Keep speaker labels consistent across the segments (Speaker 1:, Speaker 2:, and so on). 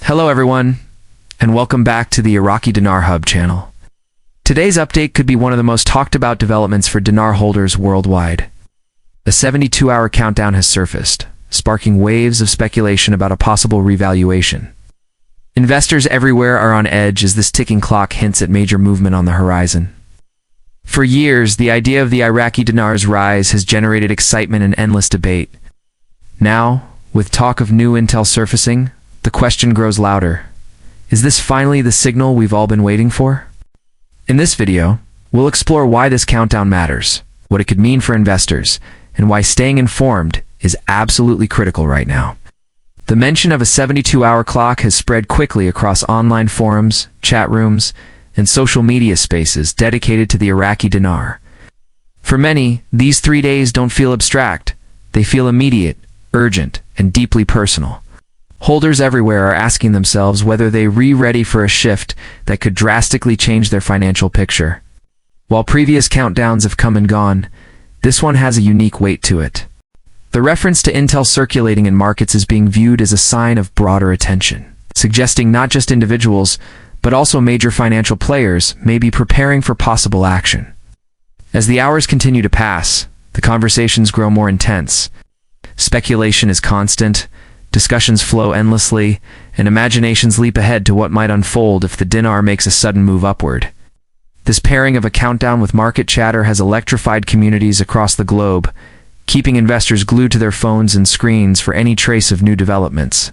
Speaker 1: Hello everyone, and welcome back to the Iraqi Dinar Hub channel. Today's update could be one of the most talked about developments for dinar holders worldwide. A 72-hour countdown has surfaced, sparking waves of speculation about a possible revaluation. Investors everywhere are on edge as this ticking clock hints at major movement on the horizon. For years, the idea of the Iraqi dinar's rise has generated excitement and endless debate. Now, with talk of new intel surfacing, the question grows louder. Is this finally the signal we've all been waiting for? In this video, we'll explore why this countdown matters, what it could mean for investors, and why staying informed is absolutely critical right now. The mention of a 72-hour clock has spread quickly across online forums, chat rooms, and social media spaces dedicated to the Iraqi dinar. For many, these 3 days don't feel abstract. They feel immediate, urgent, and deeply personal. Holders everywhere are asking themselves whether they're ready for a shift that could drastically change their financial picture. While previous countdowns have come and gone, this one has a unique weight to it. The reference to intel circulating in markets is being viewed as a sign of broader attention, suggesting not just individuals, but also major financial players may be preparing for possible action. As the hours continue to pass, the conversations grow more intense. Speculation is constant, discussions flow endlessly, and imaginations leap ahead to what might unfold if the dinar makes a sudden move upward. This pairing of a countdown with market chatter has electrified communities across the globe, keeping investors glued to their phones and screens for any trace of new developments.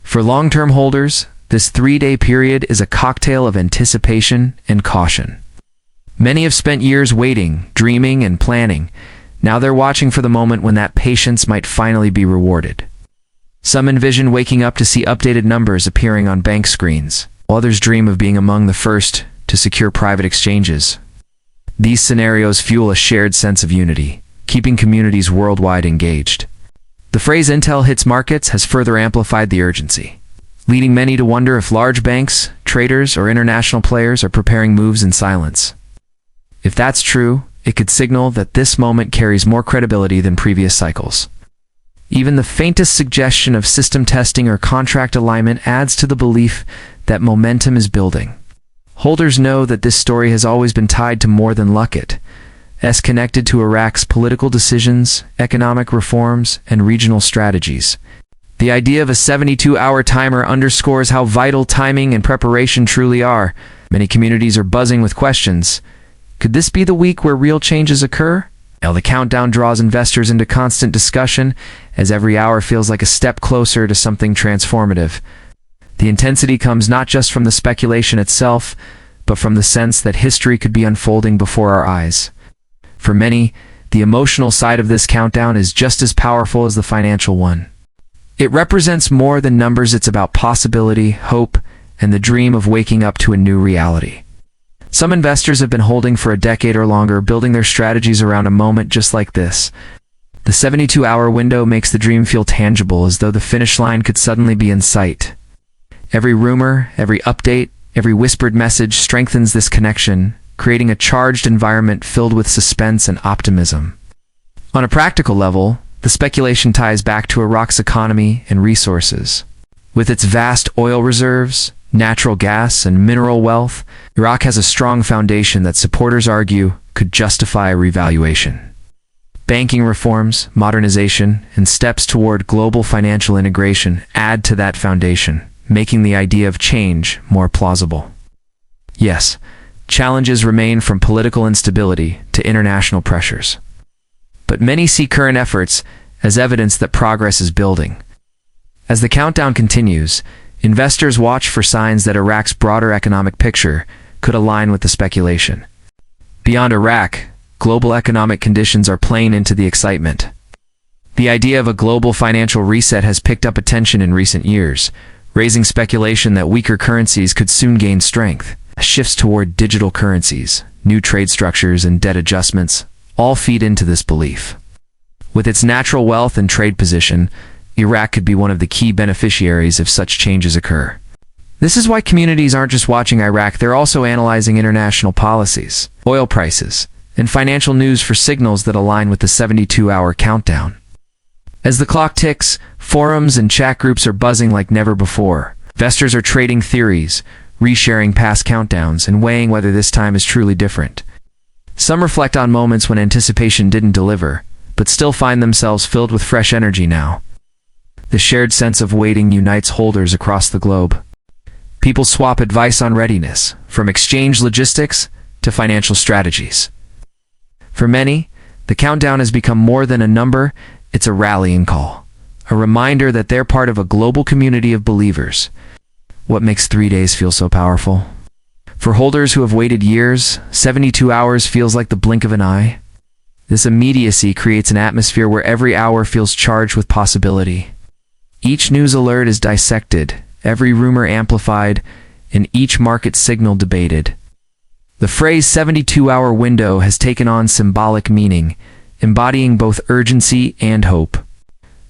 Speaker 1: For long-term holders, this 3-day period is a cocktail of anticipation and caution. Many have spent years waiting, dreaming, and planning. Now they're watching for the moment when that patience might finally be rewarded. Some envision waking up to see updated numbers appearing on bank screens, while others dream of being among the first to secure private exchanges. These scenarios fuel a shared sense of unity, keeping communities worldwide engaged. The phrase "intel hits markets" has further amplified the urgency, leading many to wonder if large banks, traders, or international players are preparing moves in silence. If that's true, it could signal that this moment carries more credibility than previous cycles. Even the faintest suggestion of system testing or contract alignment adds to the belief that momentum is building. Holders know that this story has always been tied to more than luck. It's connected to Iraq's political decisions, economic reforms, and regional strategies. The idea of a 72-hour timer underscores how vital timing and preparation truly are. Many communities are buzzing with questions. Could this be the week where real changes occur? Now the countdown draws investors into constant discussion, as every hour feels like a step closer to something transformative. The intensity comes not just from the speculation itself, but from the sense that history could be unfolding before our eyes. For many, the emotional side of this countdown is just as powerful as the financial one. It represents more than numbers. It's about possibility, hope, and the dream of waking up to a new reality. Some investors have been holding for a decade or longer, building their strategies around a moment just like this. The 72-hour window makes the dream feel tangible, as though the finish line could suddenly be in sight. Every rumor, every update, every whispered message strengthens this connection, creating a charged environment filled with suspense and optimism. On a practical level, the speculation ties back to Iraq's economy and resources. With its vast oil reserves, natural gas, and mineral wealth, Iraq has a strong foundation that supporters argue could justify a revaluation. Banking reforms, modernization, and steps toward global financial integration add to that foundation, making the idea of change more plausible. Yes, challenges remain, from political instability to international pressures. But many see current efforts as evidence that progress is building. As the countdown continues, investors watch for signs that Iraq's broader economic picture could align with the speculation. Beyond Iraq, global economic conditions are playing into the excitement. The idea of a global financial reset has picked up attention in recent years, raising speculation that weaker currencies could soon gain strength. Shifts toward digital currencies, new trade structures, and debt adjustments all feed into this belief. With its natural wealth and trade position, Iraq could be one of the key beneficiaries if such changes occur. This is why communities aren't just watching Iraq, they're also analyzing international policies, oil prices, and financial news for signals that align with the 72-hour countdown. As the clock ticks, forums and chat groups are buzzing like never before. Investors are trading theories, resharing past countdowns, and weighing whether this time is truly different. Some reflect on moments when anticipation didn't deliver, but still find themselves filled with fresh energy now. The shared sense of waiting unites holders across the globe. People swap advice on readiness, from exchange logistics to financial strategies. For many, the countdown has become more than a number, it's a rallying call, a reminder that they're part of a global community of believers. What makes 3 days feel so powerful? For holders who have waited years, 72 hours feels like the blink of an eye. This immediacy creates an atmosphere where every hour feels charged with possibility. Each news alert is dissected, every rumor amplified, and each market signal debated. The phrase 72-hour window has taken on symbolic meaning, embodying both urgency and hope.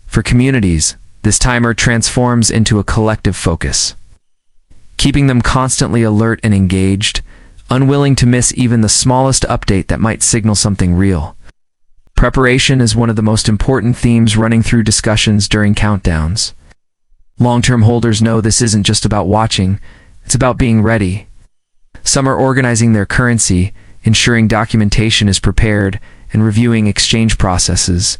Speaker 1: For communities, this timer transforms into a collective focus, keeping them constantly alert and engaged, unwilling to miss even the smallest update that might signal something real. Preparation is one of the most important themes running through discussions during countdowns. Long-term holders know this isn't just about watching, it's about being ready. Some are organizing their currency, ensuring documentation is prepared, and reviewing exchange processes.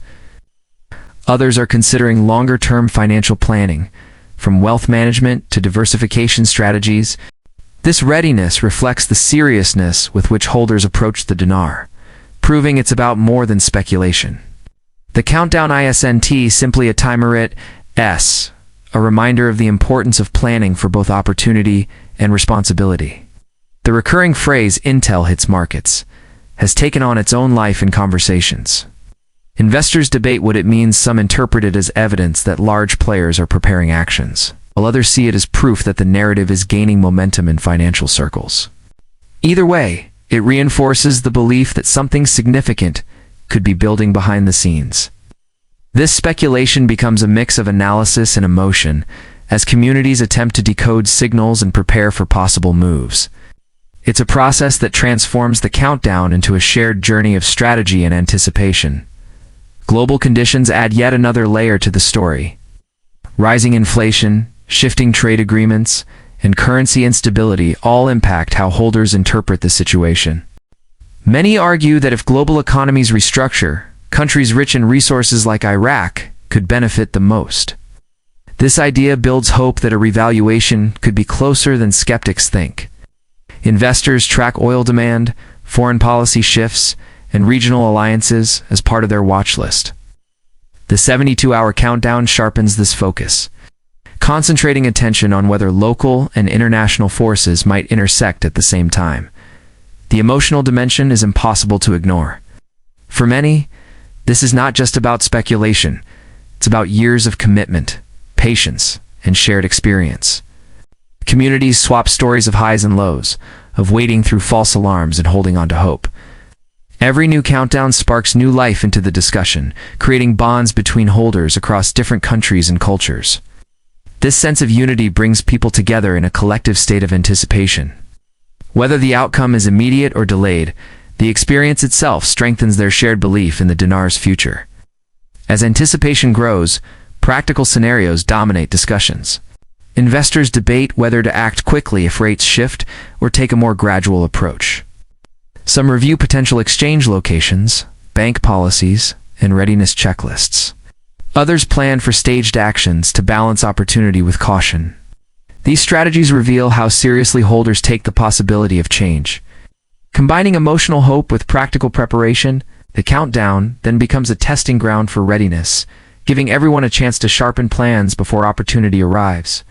Speaker 1: Others are considering longer-term financial planning, from wealth management to diversification strategies. This readiness reflects the seriousness with which holders approach the dinar, proving it's about more than speculation. The countdown isn't simply a timer, it's a reminder of the importance of planning for both opportunity and responsibility. The recurring phrase "Intel hits markets" has taken on its own life in conversations. Investors debate what it means. Some interpret it as evidence that large players are preparing actions, while others see it as proof that the narrative is gaining momentum in financial circles. Either way, it reinforces the belief that something significant could be building behind the scenes. This speculation becomes a mix of analysis and emotion as communities attempt to decode signals and prepare for possible moves. It's a process that transforms the countdown into a shared journey of strategy and anticipation. Global conditions add yet another layer to the story. Rising inflation, shifting trade agreements, and currency instability all impact how holders interpret the situation. Many argue that if global economies restructure, countries rich in resources like Iraq could benefit the most. This idea builds hope that a revaluation could be closer than skeptics think. Investors track oil demand, foreign policy shifts, and regional alliances as part of their watch list. The 72-hour countdown sharpens this focus, concentrating attention on whether local and international forces might intersect at the same time. The emotional dimension is impossible to ignore. For many, this is not just about speculation, it's about years of commitment, patience, and shared experience. Communities swap stories of highs and lows, of wading through false alarms and holding on to hope. Every new countdown sparks new life into the discussion, creating bonds between holders across different countries and cultures. This sense of unity brings people together in a collective state of anticipation. Whether the outcome is immediate or delayed, the experience itself strengthens their shared belief in the dinar's future. As anticipation grows, practical scenarios dominate discussions. Investors debate whether to act quickly if rates shift or take a more gradual approach. Some review potential exchange locations, bank policies, and readiness checklists. Others plan for staged actions to balance opportunity with caution. These strategies reveal how seriously holders take the possibility of change. Combining emotional hope with practical preparation, the countdown then becomes a testing ground for readiness, giving everyone a chance to sharpen plans before opportunity arrives.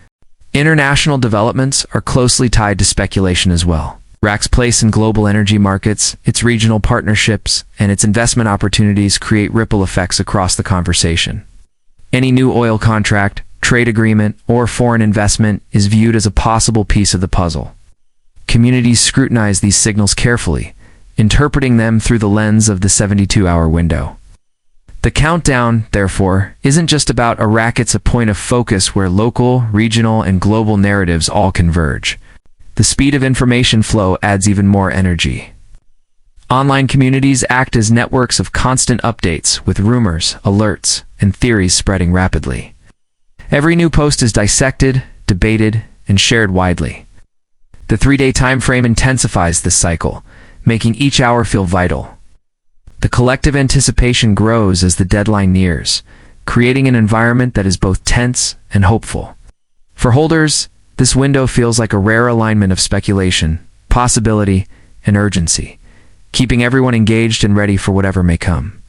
Speaker 1: International developments are closely tied to speculation as well. Iraq's place in global energy markets, its regional partnerships, and its investment opportunities create ripple effects across the conversation. Any new oil contract, trade agreement, or foreign investment is viewed as a possible piece of the puzzle. Communities scrutinize these signals carefully, interpreting them through the lens of the 72-hour window. The countdown, therefore, isn't just about Iraq, it's a point of focus where local, regional, and global narratives all converge. The speed of information flow adds even more energy. Online communities act as networks of constant updates, with rumors, alerts, and theories spreading rapidly. Every new post is dissected, debated, and shared widely. The 3-day time frame intensifies this cycle, making each hour feel vital. The collective anticipation grows as the deadline nears, creating an environment that is both tense and hopeful. For holders, this window feels like a rare alignment of speculation, possibility, and urgency, keeping everyone engaged and ready for whatever may come.